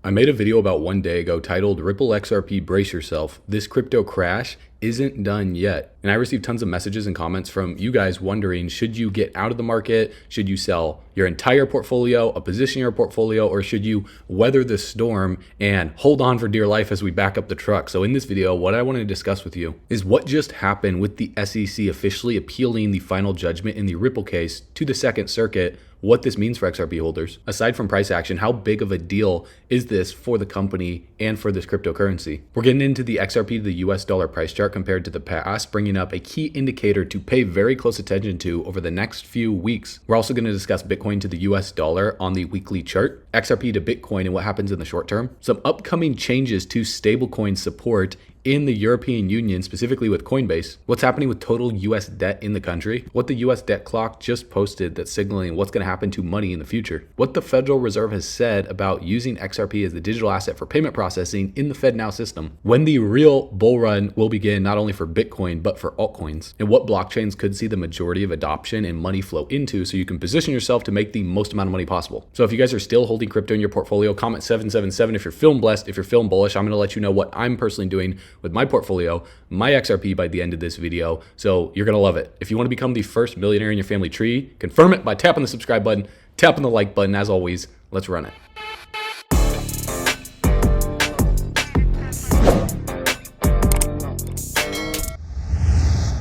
I made a video about 1 day ago titled Ripple XRP Brace Yourself, This Crypto Crash Isn't Done Yet. And I received tons of messages and comments from you guys wondering, should you get out of the market? Should you sell your entire portfolio, a position in your portfolio, or should you weather the storm and hold on for dear life as we back up the truck? So in this video, what I want to discuss with you is what just happened with the SEC officially appealing the final judgment in the Ripple case to the Second Circuit, what this means for XRP holders. Aside from price action, how big of a deal is this for the company and for this cryptocurrency? We're getting into the XRP to the US dollar price chart compared to the past, bringing up a key indicator to pay very close attention to over the next few weeks. We're also going to discuss Bitcoin to the US dollar on the weekly chart, XRP to Bitcoin and what happens in the short term, some upcoming changes to stablecoin support in the European Union, specifically with COINBASE, what's happening with total US debt in the country, what the US debt clock just posted that's signaling what's going to happen to money in the future, what the Federal Reserve has said about using XRP as the digital asset for payment processing in the FedNow system, when the real bull run will begin not only for Bitcoin but for altcoins, and what blockchains could see the majority of adoption and money flow into so you can position yourself to make the most amount of money possible. So if you guys are still holding crypto in your portfolio, comment 777 if you're feeling blessed. If you're feeling bullish, I'm going to let you know what I'm personally doing with my portfolio, my XRP by the end of this video. So you're going to love it. If you want to become the first millionaire in your family tree, confirm it by tapping the subscribe button, tapping the like button. As always, let's run it.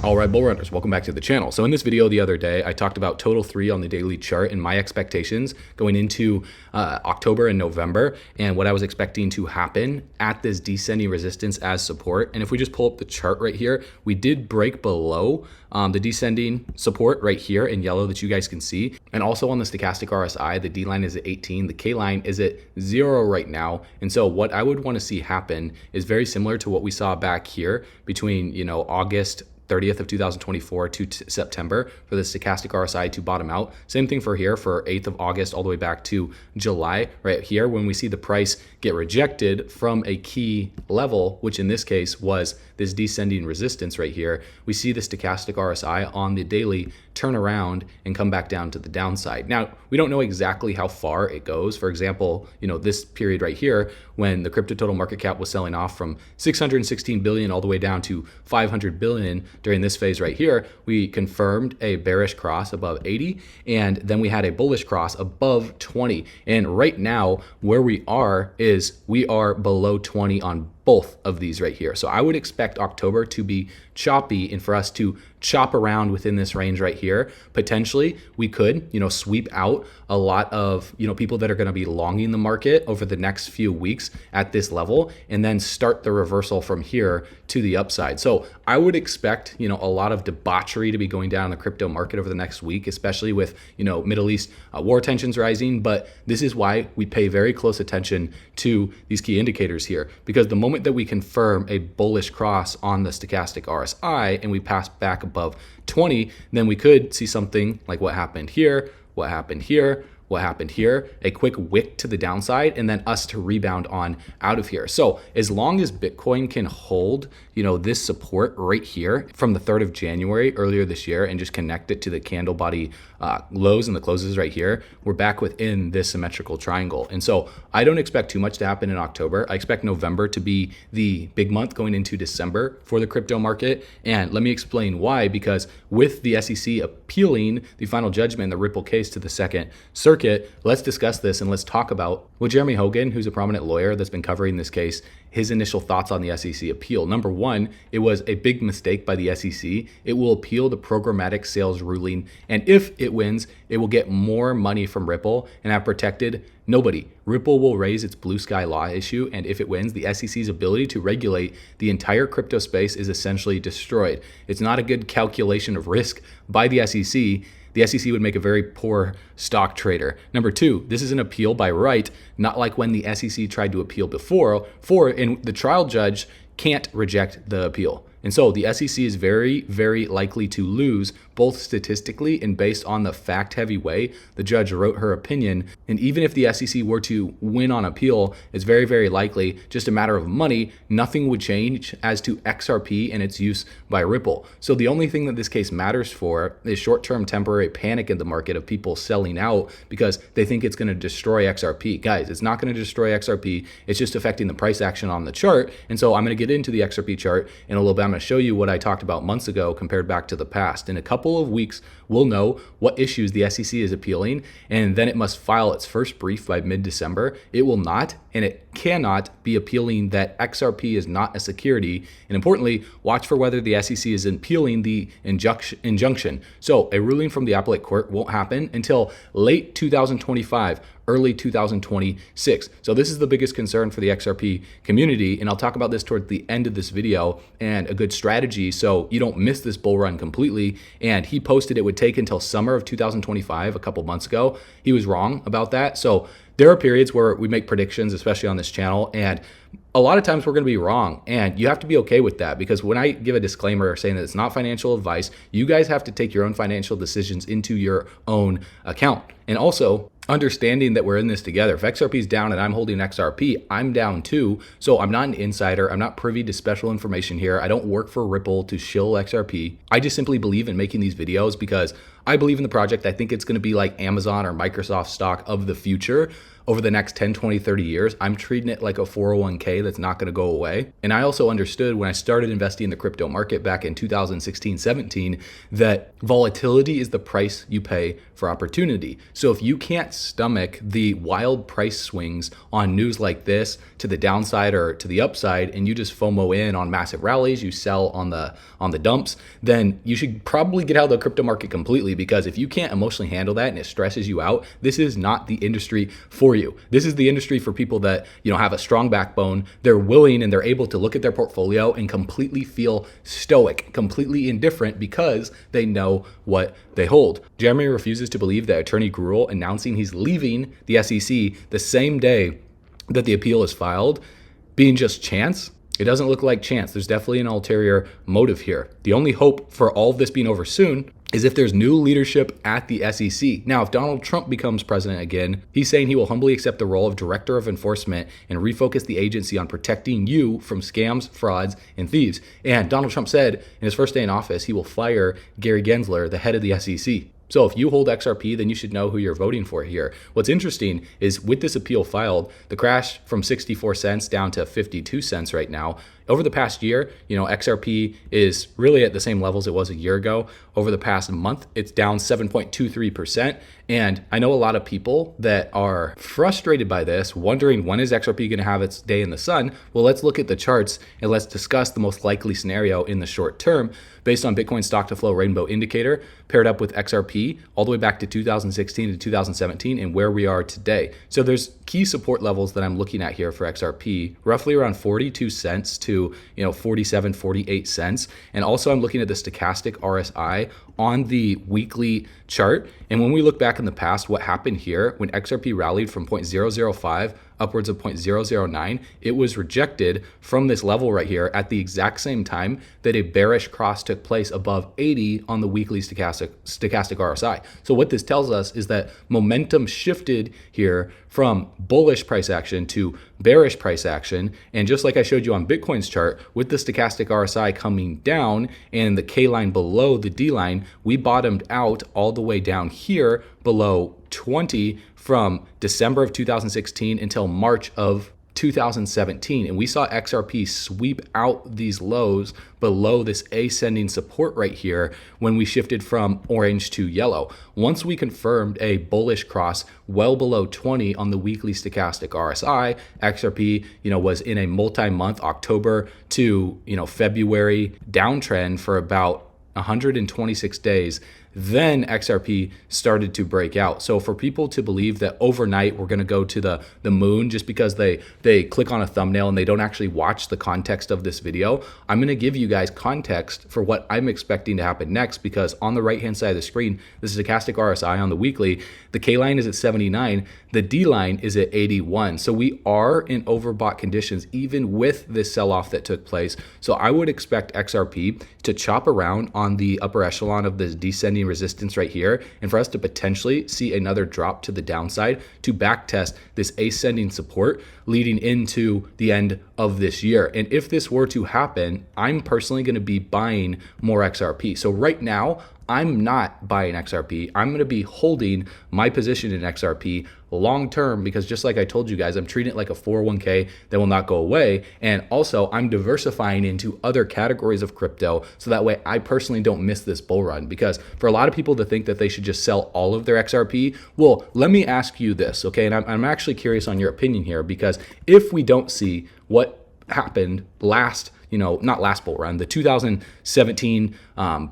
All right, bull runners, welcome back to the channel. So in this video the other day, I talked about total 3 on the daily chart and my expectations going into October and November and what I was expecting to happen at this descending resistance as support. And if we just pull up the chart right here, we did break below the descending support right here in yellow that you guys can see. And also on the stochastic RSI, the D line is at 18, the K line is at 0 right now. And so what I would want to see happen is very similar to what we saw back here between, August 30th of 2024 to September for the stochastic RSI to bottom out. Same thing for here for 8th of August all the way back to July right here when we see the price get rejected from a key level, which in this case was this descending resistance right here. We see the stochastic RSI on the daily turn around and come back down to the downside. Now, we don't know exactly how far it goes. For example, this period right here when the crypto total market cap was selling off from 616 billion all the way down to 500 billion during this phase right here, we confirmed a bearish cross above 80 and then we had a bullish cross above 20. And right now where we are is we are below 20 on both of these right here. So I would expect October to be choppy and for us to chop around within this range right here. Potentially we could, sweep out a lot of, people that are going to be longing the market over the next few weeks at this level and then start the reversal from here to the upside. So I would expect, a lot of debauchery to be going down in the crypto market over the next week, especially with, Middle East war tensions rising. But this is why we pay very close attention to these key indicators here, because the moment that we confirm a bullish cross on the stochastic RSI and we pass back above 20, then we could see something like what happened here, what happened here, what happened here, a quick wick to the downside, and then us to rebound on out of here. So as long as Bitcoin can hold, this support right here from the 3rd of January earlier this year and just connect it to the candle body lows and the closes right here, we're back within this symmetrical triangle. And so I don't expect too much to happen in October. I expect November to be the big month going into December for the crypto market. And let me explain why, because with the SEC appealing the final judgment in the Ripple case to the Second Circuit, let's discuss this and let's talk about what Jeremy Hogan, who's a prominent lawyer that's been covering this case, his initial thoughts on the SEC appeal. Number one, it was a big mistake by the SEC. It will appeal the programmatic sales ruling. And if it wins, it will get more money from Ripple and have protected nobody. Ripple will raise its blue sky law issue. And if it wins, the SEC's ability to regulate the entire crypto space is essentially destroyed. It's not a good calculation of risk by the SEC. The SEC would make a very poor stock trader. Number two, this is an appeal by right, not like when the SEC tried to appeal before, and the trial judge can't reject the appeal. And so the SEC is very, very likely to lose both statistically and based on the fact-heavy way the judge wrote her opinion. And even if the SEC were to win on appeal, it's very, very likely just a matter of money. Nothing would change as to XRP and its use by Ripple. So the only thing that this case matters for is short-term temporary panic in the market of people selling out because they think it's going to destroy XRP. Guys, it's not going to destroy XRP. It's just affecting the price action on the chart. And so I'm going to get into the XRP chart in a little bit. I'm going to show you what I talked about months ago compared back to the past. In a couple of weeks, we'll know what issues the SEC is appealing, and then it must file its first brief by mid-December. It will not, and it cannot be appealing that XRP is not a security. And importantly, watch for whether the SEC is appealing the injunction. So a ruling from the appellate court won't happen until late 2025, early 2026. So this is the biggest concern for the XRP community. And I'll talk about this towards the end of this video and a good strategy so you don't miss this bull run completely. And he posted it would take until summer of 2025 a couple months ago. He was wrong about that. So there are periods where we make predictions, especially on this channel, and a lot of times we're going to be wrong, and you have to be okay with that, because when I give a disclaimer saying that it's not financial advice, you guys have to take your own financial decisions into your own account. And also understanding that we're in this together. If XRP is down and I'm holding XRP, I'm down too. So I'm not an insider. I'm not privy to special information here. I don't work for Ripple to shill XRP. I just simply believe in making these videos because I believe in the project. I think it's going to be like Amazon or Microsoft stock of the future over the next 10, 20, 30 years. I'm treating it like a 401k that's not going to go away. And I also understood when I started investing in the crypto market back in 2016, 17, that volatility is the price you pay for opportunity. So if you can't stomach the wild price swings on news like this to the downside or to the upside, and you just FOMO in on massive rallies, you sell on the dumps, then you should probably get out of the crypto market completely, because if you can't emotionally handle that and it stresses you out, this is not the industry for you. This is the industry for people that, have a strong backbone. They're willing and they're able to look at their portfolio and completely feel stoic, completely indifferent, because they know what they hold. Jeremy refuses to believe that Attorney Gruel announcing he's leaving the SEC the same day that the appeal is filed being just chance. It doesn't look like chance. There's definitely an ulterior motive here. The only hope for all of this being over soon is if there's new leadership at the SEC. Now, if Donald Trump becomes president again, he's saying he will humbly accept the role of director of enforcement and refocus the agency on protecting you from scams, frauds, and thieves. And Donald Trump said in his first day in office, he will fire Gary Gensler, the head of the SEC. So if you hold XRP, then you should know who you're voting for here. What's interesting is with this appeal filed, the crash from 64 cents down to 52 cents right now. Over the past year, XRP is really at the same levels it was a year ago. Over the past month, it's down 7.23%. And I know a lot of people that are frustrated by this, wondering when is XRP going to have its day in the sun? Well, let's look at the charts and let's discuss the most likely scenario in the short term based on Bitcoin stock to flow rainbow indicator paired up with XRP all the way back to 2016 to 2017 and where we are today. So there's key support levels that I'm looking at here for XRP, roughly around 42 cents to 47, 48 cents. And also I'm looking at the stochastic RSI on the weekly chart. And when we look back in the past, what happened here when XRP rallied from 0.005 upwards of 0.009, it was rejected from this level right here at the exact same time that a bearish cross took place above 80 on the weekly stochastic RSI. So what this tells us is that momentum shifted here from bullish price action to bearish price action. And just like I showed you on Bitcoin's chart, with the stochastic RSI coming down and the K line below the D line, we bottomed out all the way down here below 20 from December of 2016 until March of 2017. And we saw XRP sweep out these lows below this ascending support right here when we shifted from orange to yellow. Once we confirmed a bullish cross well below 20 on the weekly stochastic RSI, XRP, was in a multi-month October to, February downtrend for about 126 days. then XRP started to break out. So for people to believe that overnight we're going to go to the moon just because they click on a thumbnail and they don't actually watch the context of this video, I'm going to give you guys context for what I'm expecting to happen next, because on the right hand side of the screen, this is stochastic RSI on the weekly. The K line is at 79, the D line is at 81. So we are in overbought conditions even with this sell-off that took place. So I would expect XRP to chop around on the upper echelon of this descending resistance right here, and for us to potentially see another drop to the downside to backtest this ascending support leading into the end of this year. And if this were to happen, I'm personally going to be buying more XRP. So right now, I'm not buying XRP. I'm going to be holding my position in XRP long term, because just like I told you guys, I'm treating it like a 401k that will not go away. And also I'm diversifying into other categories of crypto so that way I personally don't miss this bull run. Because for a lot of people to think that they should just sell all of their XRP, well, let me ask you this, okay? And I'm actually curious on your opinion here, because if we don't see what happened last, not last bull run, the 2017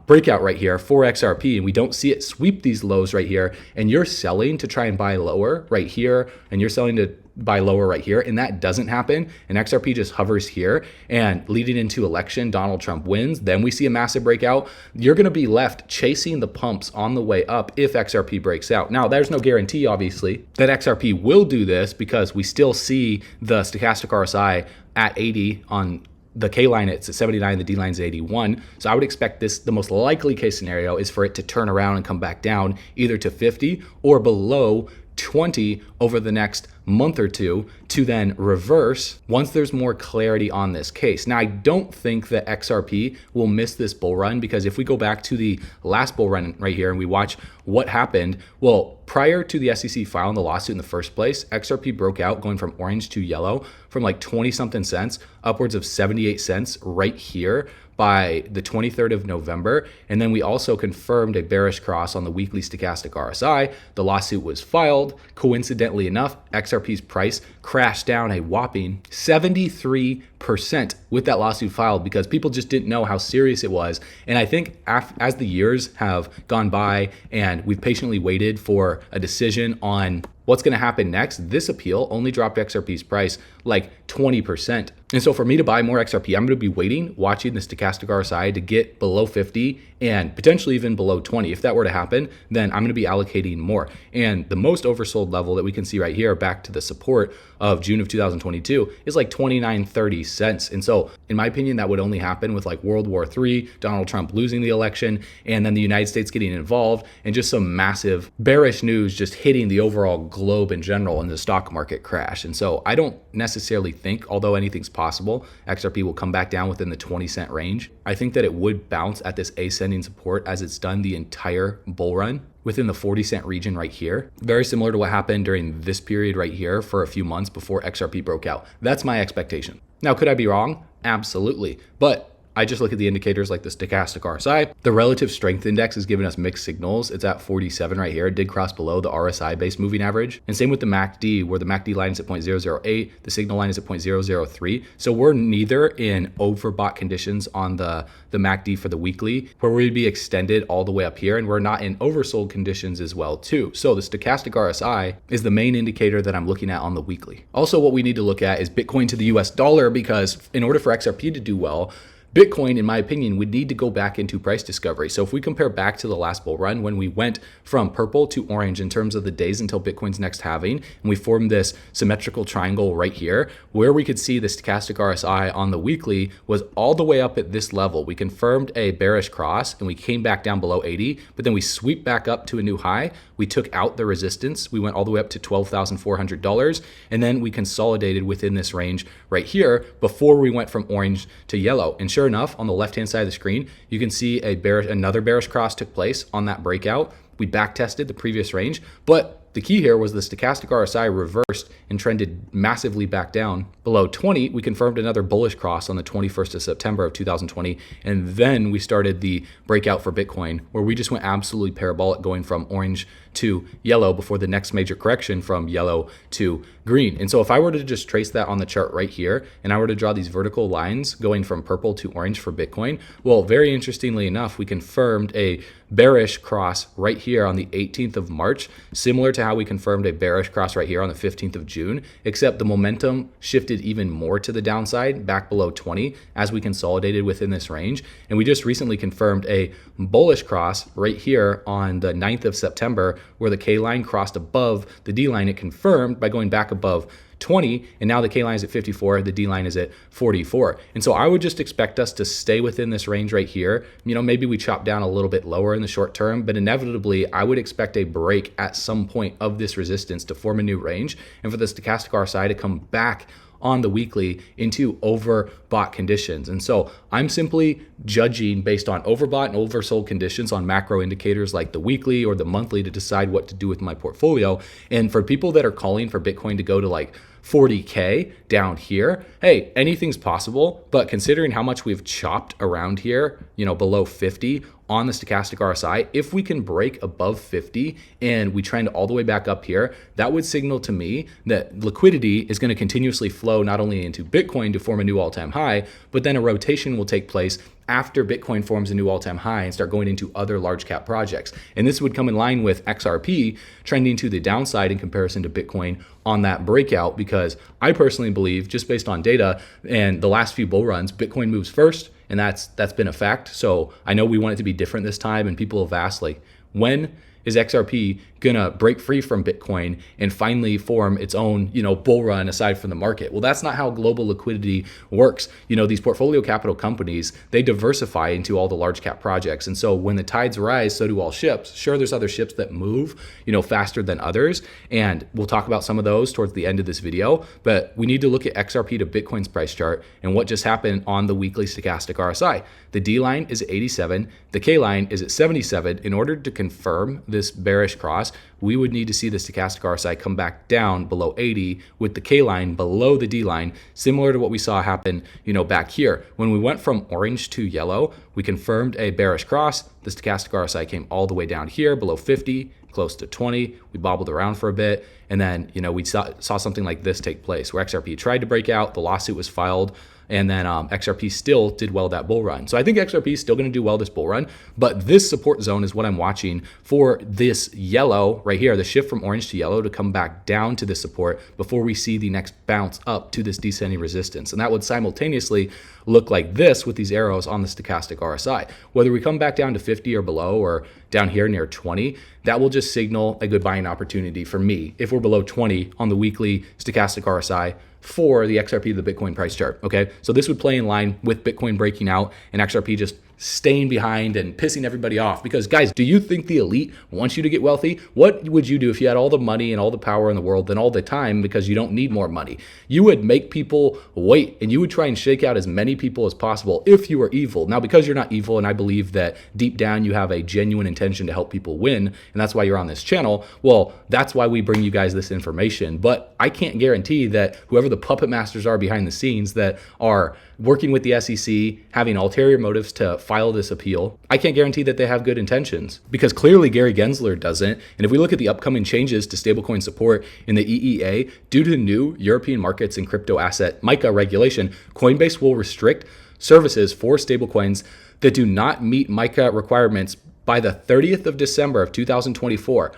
breakout right here for XRP, and we don't see it sweep these lows right here, and you're selling to try and buy lower right here, and you're selling to buy lower right here, and that doesn't happen, and XRP just hovers here, and leading into election, Donald Trump wins, then we see a massive breakout, you're going to be left chasing the pumps on the way up if XRP breaks out. Now, there's no guarantee, obviously, that XRP will do this, because we still see the stochastic RSI at 80 on the K line, it's at 79, the D line is 81. So I would expect this, the most likely case scenario is for it to turn around and come back down either to 50 or below 20 over the next month or two to then reverse once there's more clarity on this case. Now, I don't think that XRP will miss this bull run, because if we go back to the last bull run right here and we watch what happened, well, prior to the SEC filing the lawsuit in the first place, XRP broke out going from orange to yellow from like 20 something cents upwards of 78 cents right here by the 23rd of November. And then we also confirmed a bearish cross on the weekly stochastic RSI. The lawsuit was filed. Coincidentally enough, XRP's price crashed down a whopping 73% with that lawsuit filed, because people just didn't know how serious it was. And I think as the years have gone by and we've patiently waited for a decision on what's going to happen next, this appeal only dropped XRP's price like 20%. And so for me to buy more XRP, I'm going to be waiting, watching the stochastic RSI to get below 50 and potentially even below 20. If that were to happen, then I'm going to be allocating more. And the most oversold level that we can see right here, back to the support of June of 2022, is like 29.30 cents. And so in my opinion, that would only happen with like World War III, Donald Trump losing the election, and then the United States getting involved, and just some massive bearish news just hitting the overall globe in general, and the stock market crash. And so I don't necessarily think, although anything's possible, XRP will come back down within the 20-cent range. I think that it would bounce at this ascending support as it's done the entire bull run within the 40-cent region right here. Very similar to what happened during this period right here for a few months before XRP broke out. That's my expectation. Now, could I be wrong? Absolutely. But I just look at the indicators like the stochastic RSI. The relative strength index is giving us mixed signals. It's at 47 right here. It did cross below the RSI-based moving average. And same with the MACD, where the MACD line is at 0.008, the signal line is at 0.003. So we're neither in overbought conditions on the MACD for the weekly, where we'd be extended all the way up here, and we're not in oversold conditions as well too. So the stochastic RSI is the main indicator that I'm looking at on the weekly. Also, what we need to look at is Bitcoin to the US dollar, because in order for XRP to do well, Bitcoin, in my opinion, would need to go back into price discovery. So if we compare back to the last bull run, when we went from purple to orange in terms of the days until Bitcoin's next halving, and we formed this symmetrical triangle right here, where we could see the stochastic RSI on the weekly was all the way up at this level. We confirmed a bearish cross and we came back down below 80, but then we sweep back up to a new high. We took out the resistance. We went all the way up to $12,400, and then we consolidated within this range right here before we went from orange to yellow. And sure enough, on the left-hand side of the screen, you can see another bearish cross took place on that breakout. We back tested the previous range, but the key here was the stochastic RSI reversed and trended massively back down below 20. We confirmed another bullish cross on the 21st of September of 2020. And then we started the breakout for Bitcoin, where we just went absolutely parabolic, going from orange to yellow before the next major correction from yellow to green. And so if I were to just trace that on the chart right here, and I were to draw these vertical lines going from purple to orange for Bitcoin, well, very interestingly enough, we confirmed a bearish cross right here on the 18th of March, similar to how we confirmed a bearish cross right here on the 15th of June, except the momentum shifted even more to the downside back below 20 as we consolidated within this range. And we just recently confirmed a bullish cross right here on the 9th of September, where the K line crossed above the D line. It confirmed by going back above 20, and now the K line is at 54, the D line is at 44. And so I would just expect us to stay within this range right here. You know, maybe we chop down a little bit lower in the short term, but inevitably I would expect a break at some point of this resistance to form a new range, and for the stochastic RSI to come back on the weekly into overbought conditions. And so I'm simply judging based on overbought and oversold conditions on macro indicators like the weekly or the monthly to decide what to do with my portfolio. And for people that are calling for Bitcoin to go to like 40K down here, hey, anything's possible, but considering how much we've chopped around here, you know, below 50 on the stochastic RSI, if we can break above 50 and we trend all the way back up here, that would signal to me that liquidity is going to continuously flow not only into Bitcoin to form a new all-time high, but then a rotation will take place after Bitcoin forms a new all-time high and start going into other large cap projects. And this would come in line with XRP trending to the downside in comparison to Bitcoin on that breakout, because I personally believe, just based on data and the last few bull runs, Bitcoin moves first, and that's been a fact. So I know we want it to be different this time, and people have asked, like, when is XRP gonna break free from Bitcoin and finally form its own, you know, bull run aside from the market? Well, that's not how global liquidity works. You know, these portfolio capital companies, they diversify into all the large cap projects. And so when the tides rise, so do all ships. Sure, there's other ships that move, you know, faster than others. And we'll talk about some of those towards the end of this video, but we need to look at XRP to Bitcoin's price chart and what just happened on the weekly stochastic RSI. The D line is at 87, the K line is at 77. In order to confirm this bearish cross, we would need to see the stochastic RSI come back down below 80 with the K line below the D line, similar to what we saw happen, you know, back here. When we went from orange to yellow, we confirmed a bearish cross. The stochastic RSI came all the way down here below 50, close to 20. We bobbled around for a bit, and then, you know, we saw something like this take place where XRP tried to break out, the lawsuit was filed, and then XRP still did well that bull run. So I think XRP is still going to do well this bull run, but this support zone is what I'm watching for this yellow right here, the shift from orange to yellow, to come back down to this support before we see the next bounce up to this descending resistance. And that would simultaneously look like this with these arrows on the stochastic RSI. Whether we come back down to 50 or below, or down here near 20, that will just signal a good buying opportunity for me if we're below 20 on the weekly stochastic RSI for the XRP, the Bitcoin price chart. Okay, so this would play in line with Bitcoin breaking out and XRP just staying behind and pissing everybody off. Because guys, do you think the elite wants you to get wealthy? What would you do if you had all the money and all the power in the world and all the time, because you don't need more money? You would make people wait, and you would try and shake out as many people as possible if you were evil. Now, because you're not evil, and I believe that deep down you have a genuine intention to help people win, and that's why you're on this channel, well, that's why we bring you guys this information. But I can't guarantee that whoever the puppet masters are behind the scenes that are working with the SEC, having ulterior motives to file this appeal, I can't guarantee that they have good intentions, because clearly Gary Gensler doesn't. And if we look at the upcoming changes to stablecoin support in the EEA, due to new European markets and crypto asset MiCA regulation, Coinbase will restrict services for stablecoins that do not meet MiCA requirements by the 30th of December of 2024.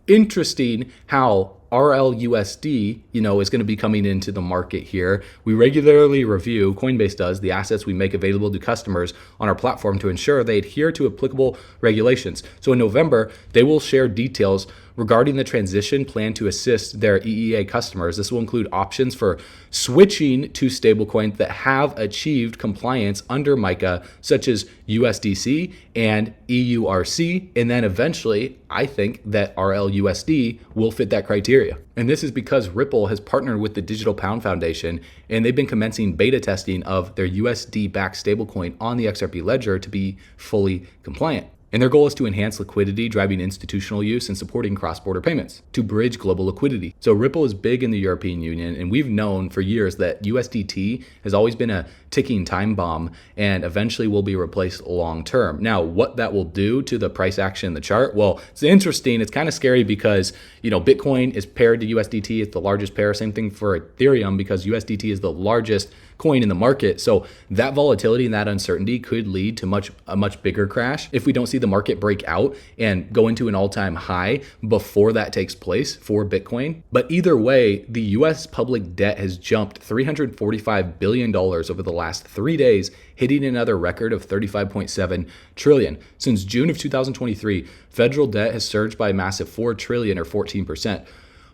Interesting how RLUSD, you know, is going to be coming into the market here. We regularly review, Coinbase does, the assets we make available to customers on our platform to ensure they adhere to applicable regulations. So in November, they will share details regarding the transition plan to assist their EEA customers. This will include options for switching to stablecoins that have achieved compliance under MiCA, such as USDC and EURC. And then eventually, I think that RLUSD will fit that criteria. And this is because Ripple has partnered with the Digital Pound Foundation, and they've been commencing beta testing of their USD-backed stablecoin on the XRP ledger to be fully compliant. And their goal is to enhance liquidity, driving institutional use and supporting cross-border payments to bridge global liquidity. So Ripple is big in the European Union, and we've known for years that USDT has always been a ticking time bomb and eventually will be replaced long term. Now, what that will do to the price action in the chart, well, it's interesting. It's kind of scary because, Bitcoin is paired to USDT. It's the largest pair. Same thing for Ethereum because USDT is the largest coin in the market. So that volatility and that uncertainty could lead to a much bigger crash if we don't see the market break out and go into an all-time high before that takes place for Bitcoin. But either way, the US public debt has jumped $345 billion over the last 3 days, hitting another record of $35.7 trillion. Since June of 2023, federal debt has surged by a massive $4 trillion or 14%.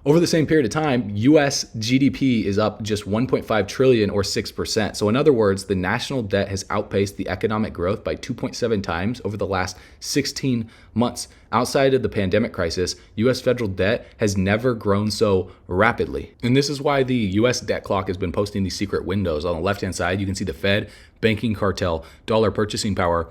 Over the same period of time, US GDP is up just 1.5 trillion or 6%. So in other words, the national debt has outpaced the economic growth by 2.7 times over the last 16 months. Outside of the pandemic crisis, US federal debt has never grown so rapidly. And this is why the US debt clock has been posting these secret windows. On the left-hand side, you can see the Fed, banking cartel, dollar purchasing power,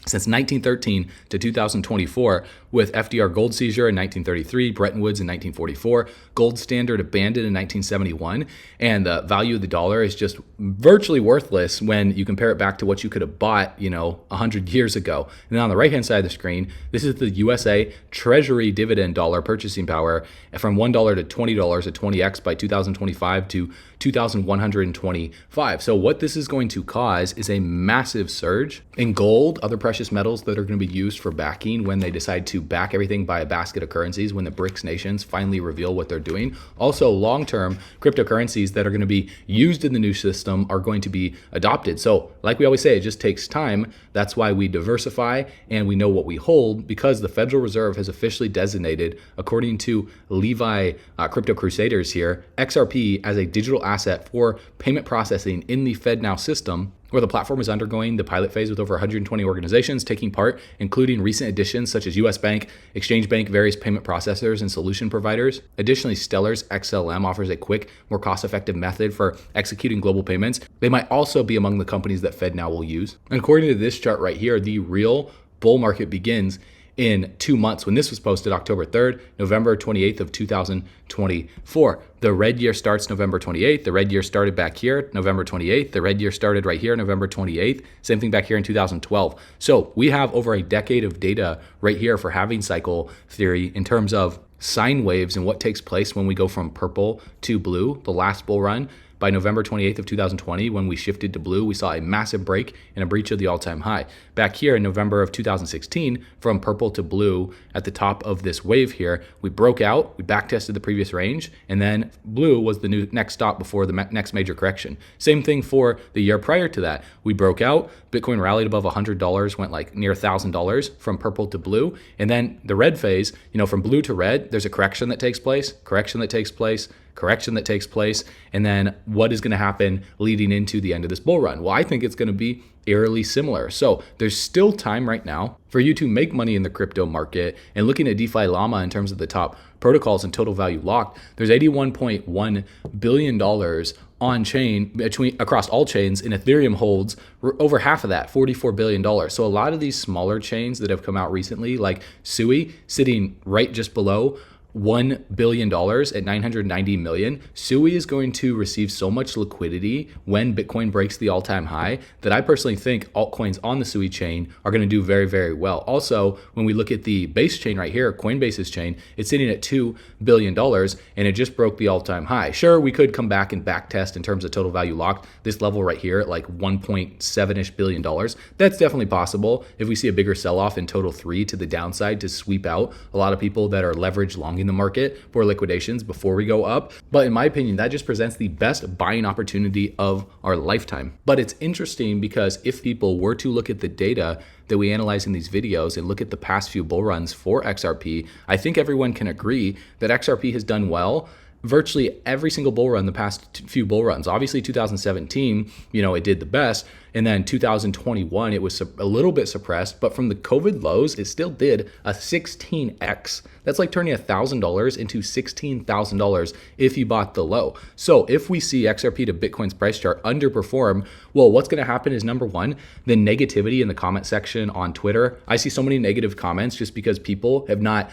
since 1913 to 2024, with FDR gold seizure in 1933, Bretton Woods in 1944, gold standard abandoned in 1971, and the value of the dollar is just virtually worthless when you compare it back to what you could have bought, 100 years ago. And then on the right-hand side of the screen, this is the USA Treasury dividend dollar purchasing power from $1 to $20 at 20x by 2025 to 2,125. So what this is going to cause is a massive surge in gold, other precious metals that are going to be used for backing when they decide to back everything by a basket of currencies when the BRICS nations finally reveal what they're doing. Also, long-term cryptocurrencies that are going to be used in the new system are going to be adopted. So like we always say, it just takes time. That's why we diversify and we know what we hold, because the Federal Reserve has officially designated, according to Levi Crypto Crusaders here, XRP as a digital asset for payment processing in the FedNow system, where the platform is undergoing the pilot phase with over 120 organizations taking part, including recent additions such as US Bank, Exchange Bank, various payment processors and solution providers. Additionally, Stellar's XLM offers a quick, more cost-effective method for executing global payments. They might also be among the companies that FedNow will use. And according to this chart right here, the real bull market begins in 2 months. When this was posted, October 3rd, November 28th of 2024. The red year starts November 28th. The red year started back here, November 28th. The red year started right here, November 28th. Same thing back here in 2012. So we have over a decade of data right here for halving cycle theory in terms of sine waves and what takes place when we go from purple to blue. The last bull run, by November 28th of 2020, when we shifted to blue, we saw a massive break and a breach of the all-time high. Back here in November of 2016, from purple to blue at the top of this wave here, we broke out, we backtested the previous range, and then blue was the next stop before the next major correction. Same thing for the year prior to that. We broke out, Bitcoin rallied above $100, went like near $1,000 from purple to blue, and then the red phase, from blue to red, there's a correction that takes place, correction that takes place, correction that takes place, and then what is going to happen leading into the end of this bull run? Well, I think it's going to be eerily similar. So there's still time right now for you to make money in the crypto market. And looking at DeFi Llama in terms of the top protocols and total value locked, there's $81.1 billion on chain across all chains, and Ethereum holds over half of that, $44 billion. So a lot of these smaller chains that have come out recently, like Sui, sitting right just below $1 billion at 990 million. Sui is going to receive so much liquidity when Bitcoin breaks the all-time high that I personally think altcoins on the Sui chain are going to do very, very well. Also, when we look at the base chain right here, Coinbase's chain, it's sitting at $2 billion and it just broke the all-time high. Sure, we could come back and back test in terms of total value locked this level right here at like $1.7-ish billion. That's definitely possible if we see a bigger sell-off in total 3 to the downside to sweep out a lot of people that are leveraged long in the market for liquidations before we go up. But in my opinion, that just presents the best buying opportunity of our lifetime. But it's interesting because if people were to look at the data that we analyze in these videos and look at the past few bull runs for XRP, I think everyone can agree that XRP has done well virtually every single bull run the past few bull runs. Obviously 2017, it did the best. And then 2021, it was a little bit suppressed, but from the COVID lows, it still did a 16x. That's like turning $1,000 into $16,000 if you bought the low. So if we see XRP to Bitcoin's price chart underperform, well, what's going to happen is, number one, the negativity in the comment section on Twitter. I see so many negative comments just because people have not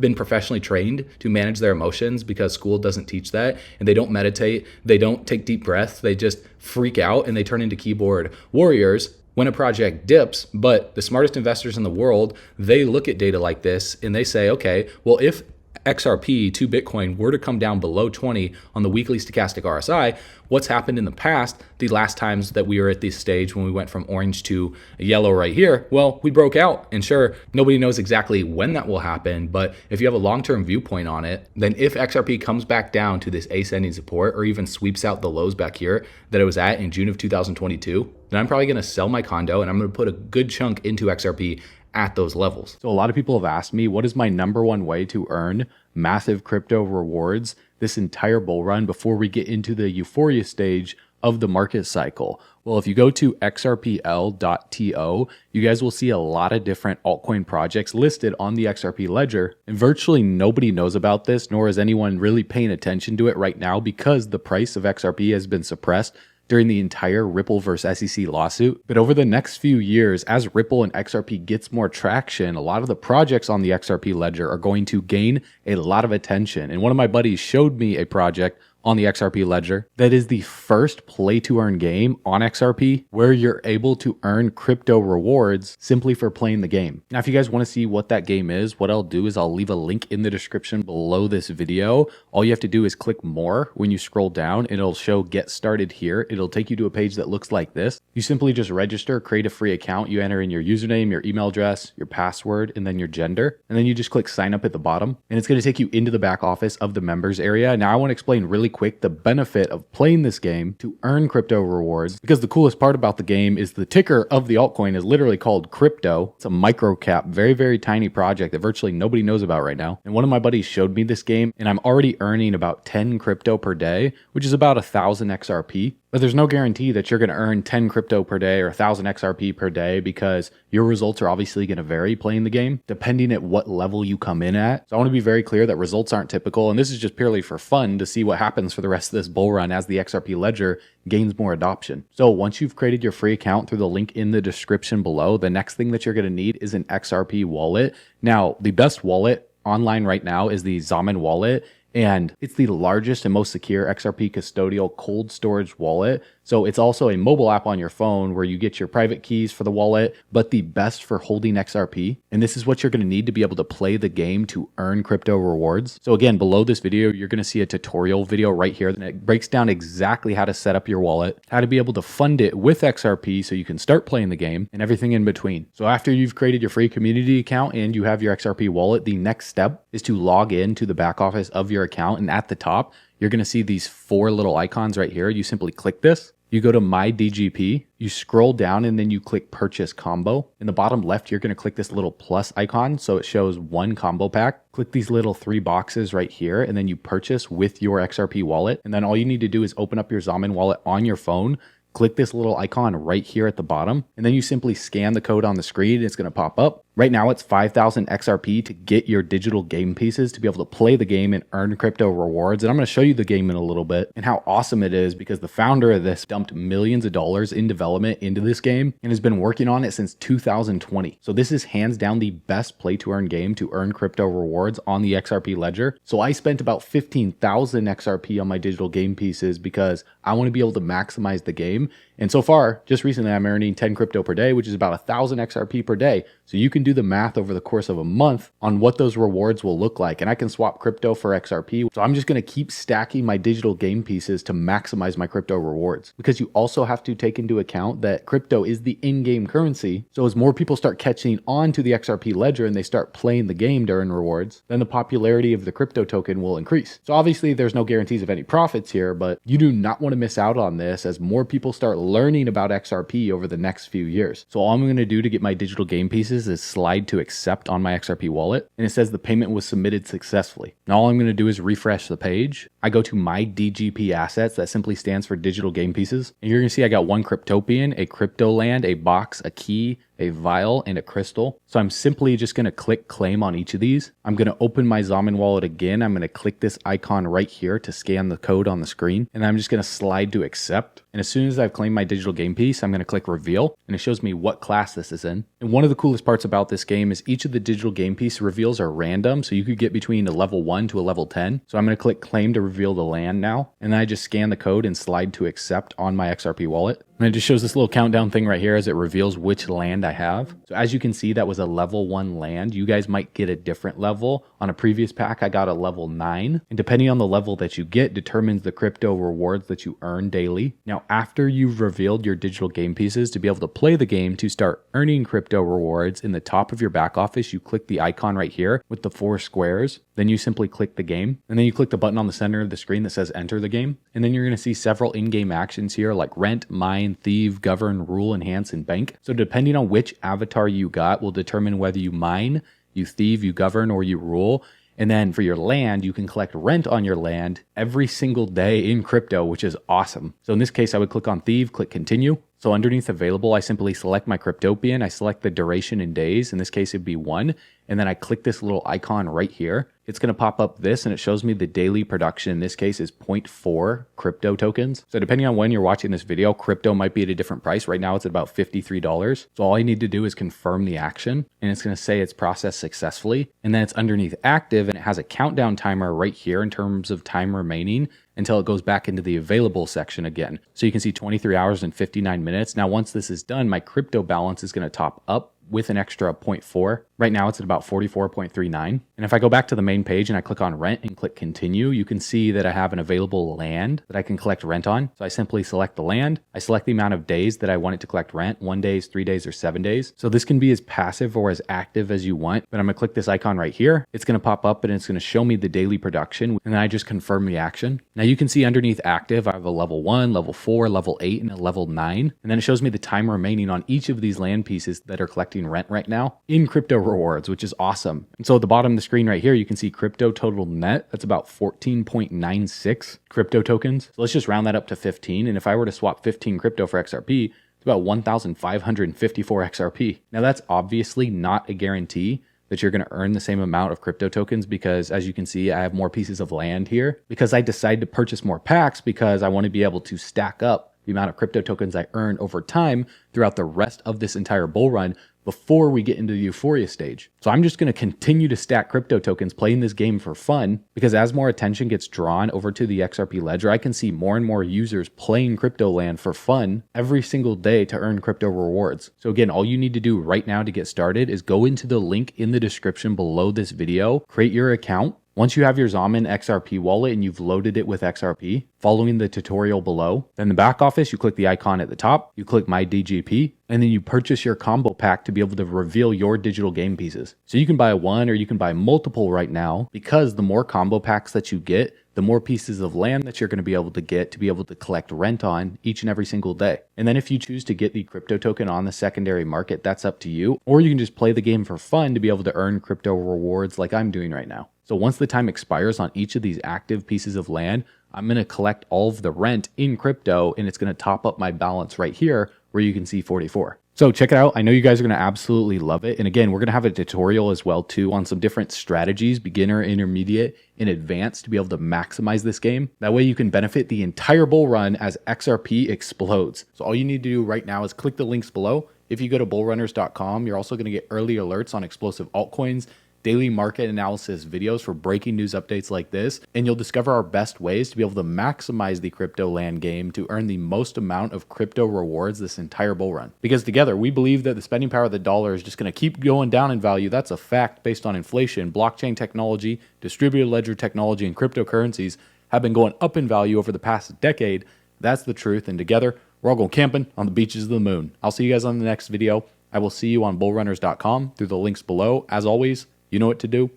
been professionally trained to manage their emotions, because school doesn't teach that, and they don't meditate, they don't take deep breaths, they just freak out and they turn into keyboard warriors when a project dips. But the smartest investors in the world, they look at data like this and they say, okay, well, if XRP to Bitcoin were to come down below 20 on the weekly stochastic RSI, what's happened in the past, the last times that we were at this stage when we went from orange to yellow right here, well, we broke out. And sure, nobody knows exactly when that will happen, but if you have a long-term viewpoint on it, then if XRP comes back down to this ascending support, or even sweeps out the lows back here that it was at in June of 2022, then I'm probably going to sell my condo and I'm going to put a good chunk into XRP at those levels. So a lot of people have asked me, what is my number one way to earn massive crypto rewards this entire bull run before we get into the euphoria stage of the market cycle? Well, if you go to xrpl.to, you guys will see a lot of different altcoin projects listed on the XRP ledger, and virtually nobody knows about this, nor is anyone really paying attention to it right now, because the price of XRP has been suppressed during the entire Ripple versus SEC lawsuit. But over the next few years, as Ripple and XRP gets more traction, a lot of the projects on the XRP ledger are going to gain a lot of attention. And one of my buddies showed me a project on the XRP ledger that is the first play to earn game on XRP where you're able to earn crypto rewards simply for playing the game. Now, if you guys want to see what that game is, what I'll do is I'll leave a link in the description below this video. All you have to do is click more when you scroll down, and it'll show get started here. It'll take you to a page that looks like this. You simply just register, create a free account. You enter in your username, your email address, your password, and then your gender. And then you just click sign up at the bottom, and it's going to take you into the back office of the members area. Now, I want to explain really quick the benefit of playing this game to earn crypto rewards, because the coolest part about the game is the ticker of the altcoin is literally called crypto. It's a micro cap, very, very tiny project that virtually nobody knows about right now. And one of my buddies showed me this game, and I'm already earning about 10 crypto per day, which is about 1,000 XRP. But there's no guarantee that you're going to earn 10 crypto per day or 1,000 XRP per day, because your results are obviously going to vary playing the game depending at what level you come in at. So I want to be very clear that results aren't typical, and this is just purely for fun to see what happens for the rest of this bull run as the XRP ledger gains more adoption. So once you've created your free account through the link in the description below, the next thing that you're going to need is an XRP wallet. Now, the best wallet online right now is the Zaman wallet, and it's the largest and most secure XRP custodial cold storage wallet. So it's also a mobile app on your phone where you get your private keys for the wallet, but the best for holding XRP. And this is what you're going to need to be able to play the game to earn crypto rewards. So again, below this video, you're going to see a tutorial video right here, and it breaks down exactly how to set up your wallet, how to be able to fund it with XRP so you can start playing the game, and everything in between. So after you've created your free community account and you have your XRP wallet, the next step is to log in to the back office of your account. And at the top, you're going to see these 4 little icons right here. You simply click this. You go to My DGP, you scroll down, and then you click Purchase Combo. In the bottom left, you're going to click this little plus icon, so it shows 1 combo pack. Click these little 3 boxes right here, and then you purchase with your XRP wallet. And then all you need to do is open up your Zaman wallet on your phone, click this little icon right here at the bottom, and then you simply scan the code on the screen. It's going to pop up. Right now, it's 5,000 XRP to get your digital game pieces to be able to play the game and earn crypto rewards. And I'm going to show you the game in a little bit and how awesome it is, because the founder of this dumped millions of dollars in development into this game and has been working on it since 2020. So this is hands down the best play to earn game to earn crypto rewards on the XRP ledger. So I spent about 15,000 XRP on my digital game pieces because I want to be able to maximize the game. And so far, just recently, I'm earning 10 crypto per day, which is about 1,000 XRP per day. So you can do the math over the course of a month on what those rewards will look like. And I can swap crypto for XRP. So I'm just going to keep stacking my digital game pieces to maximize my crypto rewards, because you also have to take into account that crypto is the in-game currency. So as more people start catching on to the XRP ledger and they start playing the game to earn rewards, then the popularity of the crypto token will increase. So obviously there's no guarantees of any profits here, but you do not want to miss out on this as more people start learning about XRP over the next few years. So all I'm going to do to get my digital game pieces is slide to accept on my XRP wallet. And it says the payment was submitted successfully. Now all I'm going to do is refresh the page. I go to my DGP assets. That simply stands for digital game pieces. And you're going to see I got one Cryptopian, a crypto land, a box, a key, a vial, and a crystal. So I'm simply just going to click claim on each of these. I'm going to open my Zamin wallet again. I'm going to click this icon right here to scan the code on the screen. And I'm just going to slide to accept. And as soon as I've claimed my digital game piece, I'm going to click reveal. And it shows me what class this is in. And one of the coolest parts about this game is each of the digital game piece reveals are random. So you could get between a level 1 to a level 10. So I'm going to click claim to reveal the land now. And then I just scan the code and slide to accept on my XRP wallet. And it just shows this little countdown thing right here as it reveals which land I have. So as you can see, that was a level 1 land. You guys might get a different level. On a previous pack, I got a level 9. And depending on the level that you get determines the crypto rewards that you earn daily. Now, after you've revealed your digital game pieces to be able to play the game to start earning crypto rewards, in the top of your back office, you click the icon right here with the 4 squares. Then you simply click the game. And then you click the button on the center of the screen that says enter the game. And then you're going to see several in-game actions here like rent, mine, thieve, govern, rule, enhance, and bank. So depending on which avatar you got will determine whether you mine, you thieve, you govern, or you rule. And then for your land, you can collect rent on your land every single day in crypto, which is awesome. So in this case, I would click on thieve, click continue. So underneath available, I simply select my Cryptopian. I select the duration in days. In this case, it'd be 1. And then I click this little icon right here. It's going to pop up this and it shows me the daily production. In this case is 0.4 crypto tokens. So depending on when you're watching this video, crypto might be at a different price. Right now it's at about $53. So all you need to do is confirm the action and it's going to say it's processed successfully. And then it's underneath active and it has a countdown timer right here in terms of time remaining until it goes back into the available section again. So you can see 23 hours and 59 minutes. Now, once this is done, my crypto balance is going to top up with an extra 0.4. Right now it's at about 44.39. And if I go back to the main page and I click on rent and click continue, you can see that I have an available land that I can collect rent on. So I simply select the land. I select the amount of days that I want it to collect rent, 1 day, 3 days, or 7 days. So this can be as passive or as active as you want, but I'm gonna click this icon right here. It's gonna pop up and it's gonna show me the daily production. And then I just confirm the action. Now you can see underneath active, I have a level 1, level 4, level 8, and a level 9. And then it shows me the time remaining on each of these land pieces that are collecting rent right now in crypto rewards, which is awesome. And so at the bottom of the screen right here, you can see crypto total net. That's about 14.96 crypto tokens. So let's just round that up to 15. And if I were to swap 15 crypto for XRP, it's about 1,554 XRP. Now that's obviously not a guarantee that you're going to earn the same amount of crypto tokens because as you can see, I have more pieces of land here because I decided to purchase more packs because I want to be able to stack up the amount of crypto tokens I earn over time throughout the rest of this entire bull run before we get into the euphoria stage. So I'm just going to continue to stack crypto tokens playing this game for fun because as more attention gets drawn over to the XRP ledger, I can see more and more users playing crypto land for fun every single day to earn crypto rewards. So again, all you need to do right now to get started is go into the link in the description below this video, create your account. Once you have your Zamin XRP wallet and you've loaded it with XRP, following the tutorial below, then in the back office, you click the icon at the top, you click My DGP, and then you purchase your combo pack to be able to reveal your digital game pieces. So you can buy one or you can buy multiple right now because the more combo packs that you get, the more pieces of land that you're going to be able to collect rent on each and every single day. And then if you choose to get the crypto token on the secondary market, that's up to you. Or you can just play the game for fun to be able to earn crypto rewards like I'm doing right now. So once the time expires on each of these active pieces of land, I'm going to collect all of the rent in crypto and it's going to top up my balance right here where you can see 44. So check it out. I know you guys are going to absolutely love it. And again, we're going to have a tutorial as well too on some different strategies, beginner, intermediate, and advanced to be able to maximize this game. That way you can benefit the entire bull run as XRP explodes. So all you need to do right now is click the links below. If you go to bullrunners.com, you're also going to get early alerts on explosive altcoins, daily market analysis videos for breaking news updates like this, and you'll discover our best ways to be able to maximize the crypto land game to earn the most amount of crypto rewards this entire bull run. Because together, we believe that the spending power of the dollar is just going to keep going down in value. That's a fact based on inflation. Blockchain technology, distributed ledger technology, and cryptocurrencies have been going up in value over the past decade. That's the truth, and together, we're all going camping on the beaches of the moon. I'll see you guys on the next video. I will see you on bullrunners.com through the links below. As always, you know what to do.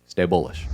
Stay bullish.